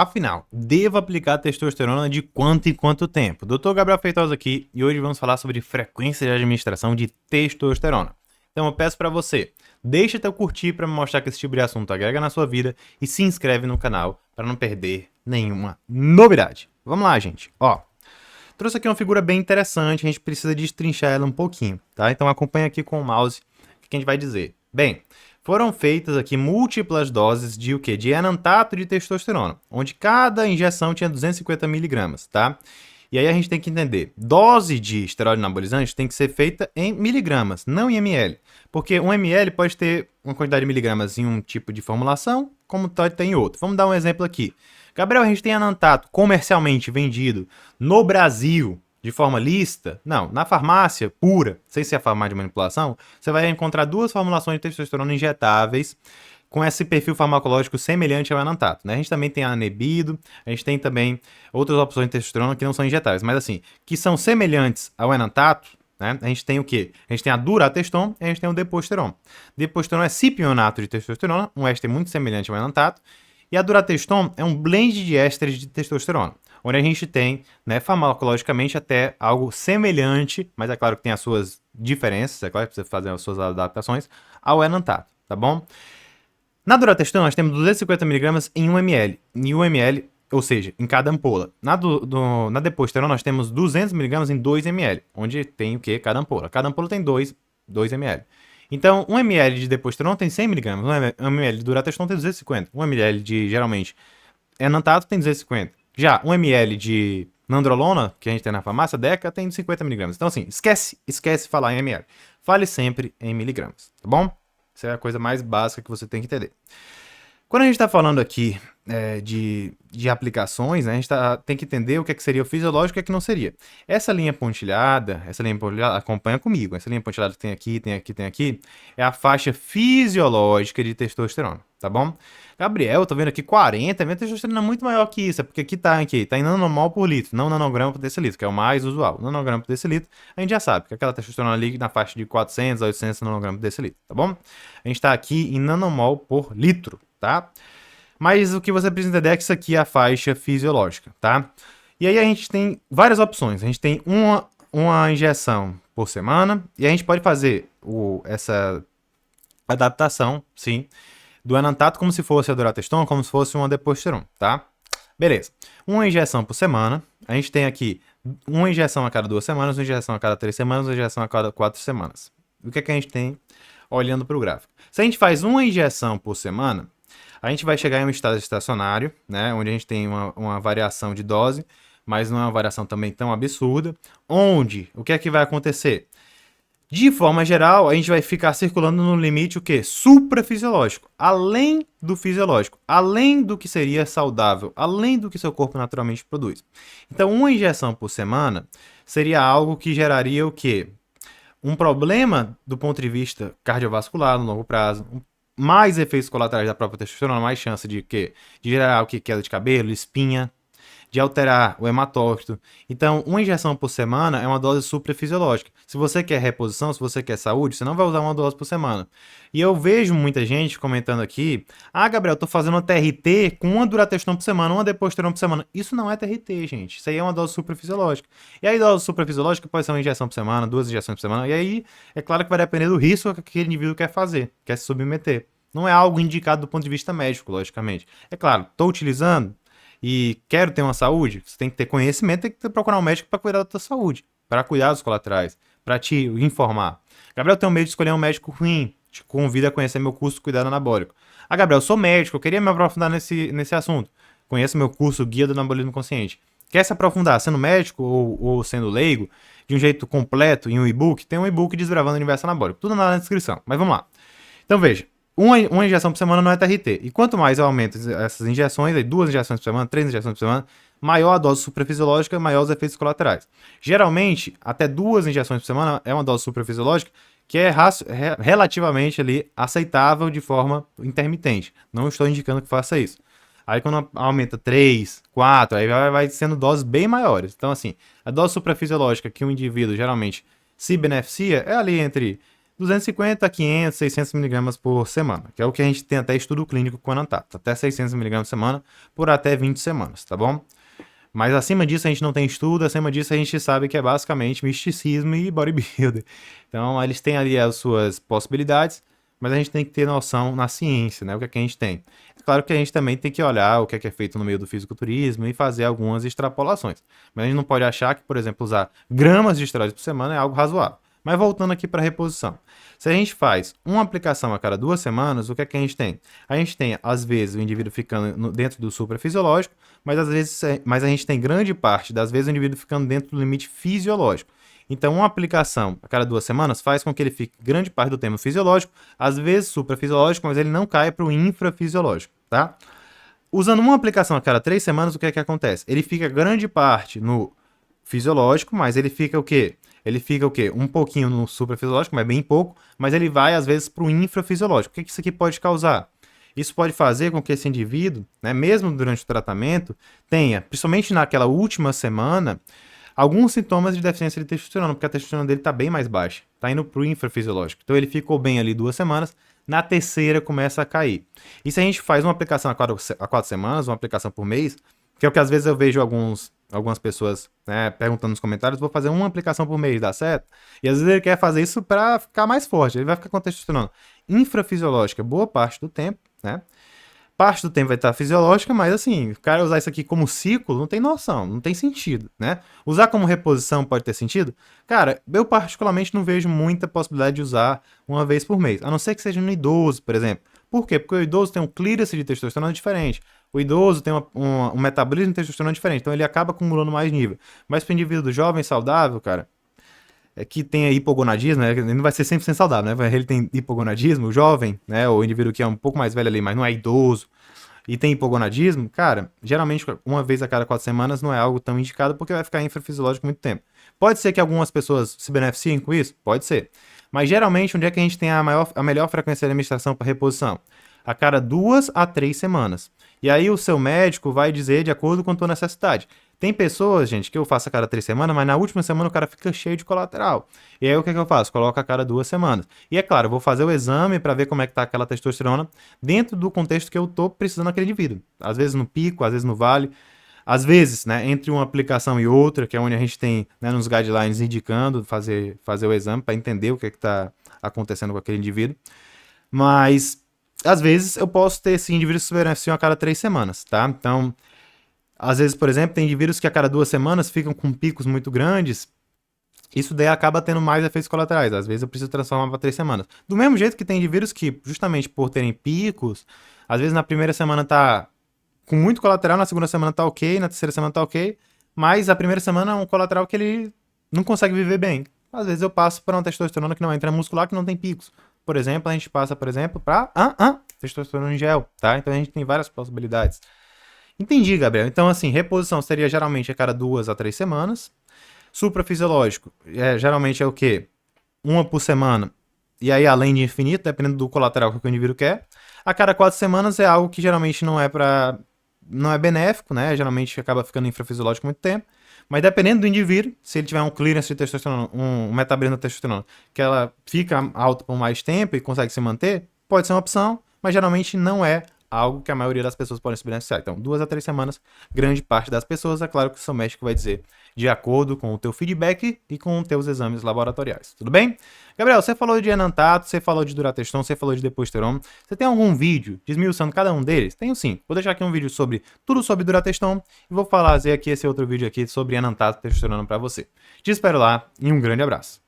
Afinal, devo aplicar testosterona de quanto em quanto tempo? Dr. Gabriel Feitosa aqui e hoje vamos falar sobre frequência de administração de testosterona. Então eu peço para você, deixa teu curtir para me mostrar que esse tipo de assunto agrega na sua vida e se inscreve no canal para não perder nenhuma novidade. Vamos lá, gente. Ó, trouxe aqui uma figura bem interessante, a gente precisa destrinchar ela um pouquinho, tá? Então acompanha aqui com o mouse o que a gente vai dizer. Bem, foram feitas aqui múltiplas doses de o quê? De enantato de testosterona, onde cada injeção tinha 250 miligramas, tá? E aí a gente tem que entender, dose de esteroide anabolizante tem que ser feita em miligramas, não em ml. Porque 1 ml pode ter uma quantidade de miligramas em um tipo de formulação, como pode ter em outro. Vamos dar um exemplo aqui. Gabriel, a gente tem enantato comercialmente vendido no Brasil de forma lícita? Não, na farmácia pura, sem ser a farmácia de manipulação, você vai encontrar duas formulações de testosterona injetáveis com esse perfil farmacológico semelhante ao enantato, né? A gente também tem a anebido, a gente tem também outras opções de testosterona que não são injetáveis, mas assim, que são semelhantes ao enantato, né? A gente tem o quê? A gente tem a durateston e a gente tem o deposteron. Deposteron é cipionato de testosterona, um éster muito semelhante ao enantato, e a durateston é um blend de ésteres de testosterona, onde a gente tem, né, farmacologicamente até algo semelhante, mas é claro que tem as suas diferenças, é claro que precisa fazer as suas adaptações, ao enantato, tá bom? Na durateston nós temos 250mg em 1 ml, em 1 ml, ou seja, em cada ampola. Na deposteron nós temos 200mg em 2 ml, onde tem o que? Cada ampola. Cada ampola tem 2 ml. Então, 1 ml de deposteron tem 100mg, 1 ml de durateston tem 250, 1 ml de, geralmente, enantato tem 250. Já 1 ml de nandrolona, que a gente tem na farmácia, Deca, tem 50mg. Então, assim, esquece falar em ml. Fale sempre em miligramas, tá bom? Essa é a coisa mais básica que você tem que entender. Quando a gente está falando aqui de aplicações, né, a gente tem que entender o que seria o fisiológico e o que não seria. Essa linha pontilhada, acompanha comigo. Essa linha pontilhada que tem aqui, é a faixa fisiológica de testosterona, tá bom? Gabriel, eu tô vendo aqui 40, minha testosterona é muito maior que isso, é porque aqui tá em nanomol por litro, não nanograma por decilitro, que é o mais usual. Nanograma por decilitro, a gente já sabe que aquela testosterona ali na faixa de 400 a 800 nanogramas por decilitro, tá bom? A gente tá aqui em nanomol por litro, tá? Mas o que você precisa entender é que isso aqui é a faixa fisiológica, tá? E aí a gente tem várias opções. A gente tem uma injeção por semana e a gente pode fazer essa adaptação, sim, do enantato como se fosse a durateston, como se fosse uma deposteron, tá? Beleza. Uma injeção por semana. A gente tem aqui uma injeção a cada 2 semanas, uma injeção a cada 3 semanas, uma injeção a cada 4 semanas. O que é que a gente tem olhando para o gráfico? Se a gente faz uma injeção por semana, a gente vai chegar em um estado estacionário, né, onde a gente tem uma variação de dose, mas não é uma variação também tão absurda, onde o que é que vai acontecer? De forma geral, a gente vai ficar circulando no limite o quê? Suprafisiológico, além do fisiológico, além do que seria saudável, além do que seu corpo naturalmente produz. Então, uma injeção por semana seria algo que geraria o quê? Um problema do ponto de vista cardiovascular no longo prazo, mais efeitos colaterais da própria testosterona, mais chance de quê? De gerar o que? Queda de cabelo, espinha, de alterar o hematócrito. Então, uma injeção por semana é uma dose suprafisiológica. Se você quer reposição, se você quer saúde, você não vai usar uma dose por semana. E eu vejo muita gente comentando aqui, Gabriel, eu tô fazendo uma TRT com uma durateston por semana, uma deposteron por semana. Isso não é TRT, gente. Isso aí é uma dose suprafisiológica. E aí, dose suprafisiológica pode ser uma injeção por semana, 2 injeções por semana. E aí, é claro que vai depender do risco que aquele indivíduo quer fazer, quer se submeter. Não é algo indicado do ponto de vista médico, logicamente. É claro, estou utilizando e quero ter uma saúde, você tem que ter conhecimento, tem que procurar um médico para cuidar da tua saúde, para cuidar dos colaterais, para te informar. Gabriel, eu tenho medo de escolher um médico ruim, te convido a conhecer meu curso de cuidado anabólico. Gabriel, eu sou médico, eu queria me aprofundar nesse assunto. Conheça meu curso Guia do Anabolismo Consciente. Quer se aprofundar sendo médico ou sendo leigo, de um jeito completo, em um e-book? Tem um e-book Desbravando o Universo Anabólico, tudo na descrição, mas vamos lá. Então veja, uma injeção por semana não é TRT. E quanto mais eu aumento essas injeções, aí 2 injeções por semana, 3 injeções por semana, maior a dose suprafisiológica, maior os efeitos colaterais. Geralmente, até 2 injeções por semana é uma dose suprafisiológica que é relativamente ali aceitável de forma intermitente. Não estou indicando que faça isso. Aí quando aumenta 3, 4, aí vai sendo doses bem maiores. Então assim, a dose suprafisiológica que um indivíduo geralmente se beneficia é ali entre 250 a 500, 600 miligramas por semana, que é o que a gente tem até estudo clínico com anantato, até 600 miligramas por semana por até 20 semanas, tá bom? Mas acima disso a gente não tem estudo, acima disso a gente sabe que é basicamente misticismo e bodybuilder. Então eles têm ali as suas possibilidades, mas a gente tem que ter noção na ciência, né? O que é que a gente tem. É claro que a gente também tem que olhar o que é feito no meio do fisiculturismo e fazer algumas extrapolações. Mas a gente não pode achar que, por exemplo, usar gramas de esteroides por semana é algo razoável. Mas voltando aqui para a reposição. Se a gente faz uma aplicação a cada 2 semanas, o que é que a gente tem? A gente tem, às vezes, o indivíduo ficando dentro do suprafisiológico, mas às vezes, mas a gente tem grande parte das vezes o indivíduo ficando dentro do limite fisiológico. Então, uma aplicação a cada 2 semanas faz com que ele fique grande parte do tempo fisiológico, às vezes suprafisiológico, mas ele não caia para o infrafisiológico, tá? Usando uma aplicação a cada 3 semanas, o que é que acontece? Ele fica grande parte no fisiológico, mas ele fica o quê? Ele fica o quê? Um pouquinho no suprafisiológico, mas bem pouco, mas ele vai às vezes para o infrafisiológico. O que isso aqui pode causar? Isso pode fazer com que esse indivíduo, né, mesmo durante o tratamento, tenha, principalmente naquela última semana, alguns sintomas de deficiência de testosterona, porque a testosterona dele está bem mais baixa, está indo para o infrafisiológico. Então ele ficou bem ali 2 semanas, na terceira começa a cair. E se a gente faz uma aplicação a 4 semanas, uma aplicação por mês, que é o que às vezes eu vejo algumas pessoas, né, perguntando nos comentários, vou fazer uma aplicação por mês, dá certo? E às vezes ele quer fazer isso para ficar mais forte, ele vai ficar com a testosterona infrafisiológica boa parte do tempo, né? Parte do tempo vai estar fisiológica, mas assim, o cara usar isso aqui como ciclo não tem noção, não tem sentido, né? Usar como reposição pode ter sentido? Cara, eu particularmente não vejo muita possibilidade de usar uma vez por mês, a não ser que seja no idoso, por exemplo. Por quê? Porque o idoso tem um clearance de testosterona diferente. O idoso tem um metabolismo de testosterona diferente, então ele acaba acumulando mais nível. Mas para o indivíduo jovem, saudável, cara, é que tem hipogonadismo, né? Ele não vai ser 100% saudável, né? Ele tem hipogonadismo, o jovem, né? O indivíduo que é um pouco mais velho ali, mas não é idoso, e tem hipogonadismo, cara, geralmente uma vez a cada 4 semanas não é algo tão indicado porque vai ficar infrafisiológico muito tempo. Pode ser que algumas pessoas se beneficiem com isso? Pode ser. Mas geralmente, onde é que a gente tem a melhor frequência de administração para reposição? A cada 2 a 3 semanas. E aí o seu médico vai dizer de acordo com a tua necessidade. Tem pessoas, gente, que eu faço a cada 3 semanas, mas na última semana o cara fica cheio de colateral. E aí o que é que eu faço? Coloco a cada 2 semanas. E é claro, eu vou fazer o exame para ver como é que tá aquela testosterona dentro do contexto que eu tô precisando daquele indivíduo. Às vezes no pico, às vezes no vale. Às vezes, né, entre uma aplicação e outra, que é onde a gente tem, né, nos guidelines indicando fazer o exame para entender o que é que tá acontecendo com aquele indivíduo. Mas às vezes eu posso ter esse indivíduo que se beneficiam a cada 3 semanas, tá? Então, às vezes, por exemplo, tem indivíduos que a cada 2 semanas ficam com picos muito grandes. Isso daí acaba tendo mais efeitos colaterais. Às vezes eu preciso transformar para 3 semanas. Do mesmo jeito que tem indivíduos que, justamente por terem picos, às vezes na primeira semana tá com muito colateral, na segunda semana tá ok, na terceira semana tá ok, mas a primeira semana é um colateral que ele não consegue viver bem. Às vezes eu passo para uma testosterona que não é intramuscular, que não tem picos. Por exemplo, a gente passa, por exemplo, para testosterona em gel, tá? Então a gente tem várias possibilidades. Entendi, Gabriel. Então, assim, reposição seria geralmente a cada 2 a 3 semanas. Suprafisiológico, geralmente é o quê? Uma por semana. E aí, além de infinito, dependendo do colateral que o indivíduo quer. A cada 4 semanas é algo que geralmente não é benéfico, né? Geralmente acaba ficando infrafisiológico muito tempo. Mas dependendo do indivíduo, se ele tiver um clearance de testosterona, um metabolismo de testosterona, que ela fica alta por mais tempo e consegue se manter, pode ser uma opção, mas geralmente não é algo que a maioria das pessoas podem se beneficiar. Então, 2 a 3 semanas, grande parte das pessoas, é claro que o seu médico vai dizer de acordo com o teu feedback e com os teus exames laboratoriais. Tudo bem? Gabriel, você falou de enantato, você falou de durateston, você falou de deposteron. Você tem algum vídeo desmiuçando cada um deles? Tenho sim. Vou deixar aqui um vídeo sobre tudo sobre durateston e vou fazer aqui esse outro vídeo aqui sobre enantato e testosterona para você. Te espero lá e um grande abraço.